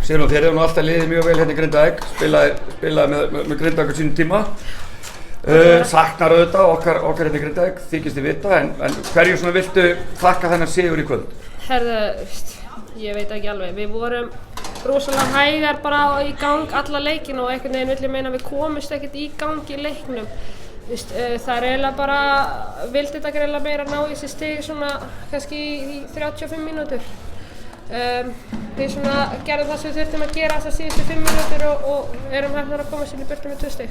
Sigrún, þér hefur nú alltaf liðið mjög vel hérna í Grindavík, spilaði með Grindavík á sínum tíma. Saknar auðvitað okkar hérna í Grindavík, þykist þið vita, en hverju svona viltu þakka þennan sigur í kvöld? Herðu, ég veit ekki alveg, við vorum rosalega hægar bara í gang alla leikin og einhvern veginn vil ég meina við komumst ekkert í gang í leiknum. Það eiginlega bara, vildi þetta eiginlega meira ná í þessi stig svona kannski í 35 mínútur. Við svona gerðum það sem við þurftum að gera þessar síðustu 5 mínútur og erum hefnar að koma sér í burtu með 2 stig.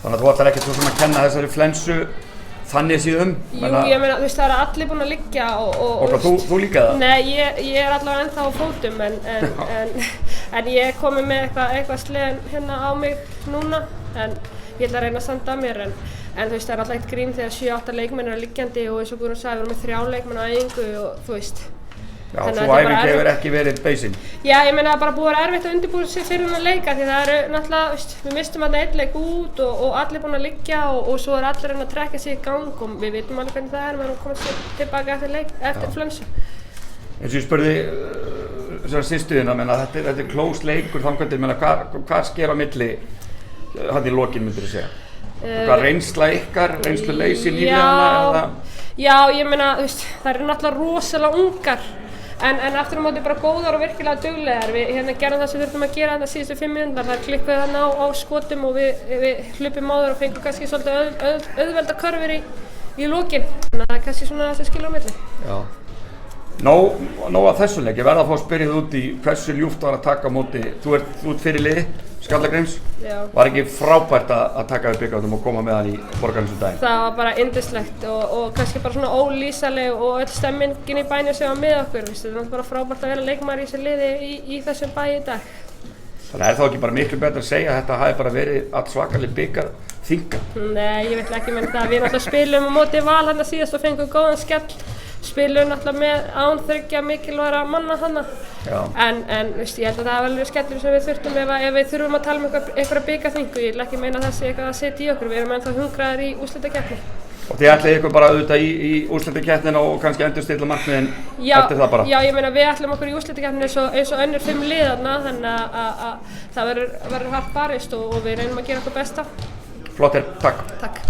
Þannig að þú ætlar ekkert svona að kenna þessari flensu þannig síðan? Jú, ég meina, það eru allir búin að liggja og þú líka það? Nei, ég er allavega ennþá á fótum en ég er komið með eitthvað slegin hérna á mig núna en ég ætla að reyna að standa að mér en það er alltaf eitt grín þegar 7-8 leikmenn eru liggjandi og eins og Guðrún sagði, við erum með 3 leikmenn á æfingu og þú veist. Já, svo æfing hefur ekki verið beisinn. Já, ég meina bara búið að vera erfitt að undirbúa sig fyrir hann að leika því það eru náttúrulega, við mistum alltaf einn leik út og allir búin að liggja og svo er allir að trekka sig í gang og við vitum alveg hvernig það er, við erum komið tilbaka eftir flensu. Eins og ég spurði þessar sýstuðina, þetta er close leikur þangað til, hvað sker á milli hann í lokin myndir þú segja? Hvað reynsla ykkar, reynsluleysi nýliðanna eða? Já, ég meina, það eru náttúrulega rosalega ungar en aftur á móti bara góðar og virkilega duglegar. Við gerðum það sem við þurftum að gera þarna síðustu 5 mínúturnar, það klikkuði þarna á skotum og við hlupum á þær og fengum kannski svolítið auðvelda körfur í lokin. Þannig að það er kannski svona það sem skilur á milli. Já. Nóg að þessu leik, ég verð að fá að spyrja þig út í hversu ljúft var að taka á móti, þú ert fyrir liði, Skallagríms, var ekki frábært að taka við bikarnum og koma með hann í Borgarnes daginn? Það var bara yndislegt og kannski bara svona ólýsaleg og öll stemmingin í bænum sem var með okkur, það er bara frábært að vera leikmaður í þessu liði í þessum bæ í dag. Þannig er þá ekki bara miklu betur að segja að þetta hafi bara verið allsvakaleg bikarþinga? Nei, ég vil ekki meina það, við náttúrulega spilum á móti Val þarna síðast og fengum góðan skell. Spilum náttúrulega með án 3 mikilvægra manna þarna en ég held að það var alveg skellur sem við þurftum ef við þurfum að tala um einhverja bikarþingu. Ég vil ekki meina þessi eitthvað að setja í okkur, við erum ennþá hungraðir í úrslitakeppni. Og þið ætlið ykkur bara auðvitað í úrslitakeppnina og kannski endurstilla markmiðin eftir það bara? Já, ég meina við ætlum okkur í úrslitakeppni eins og önnur 5 lið þarna þannig að það verður hart barist og við reynum að gera okkur besta. Flott, takk. Takk.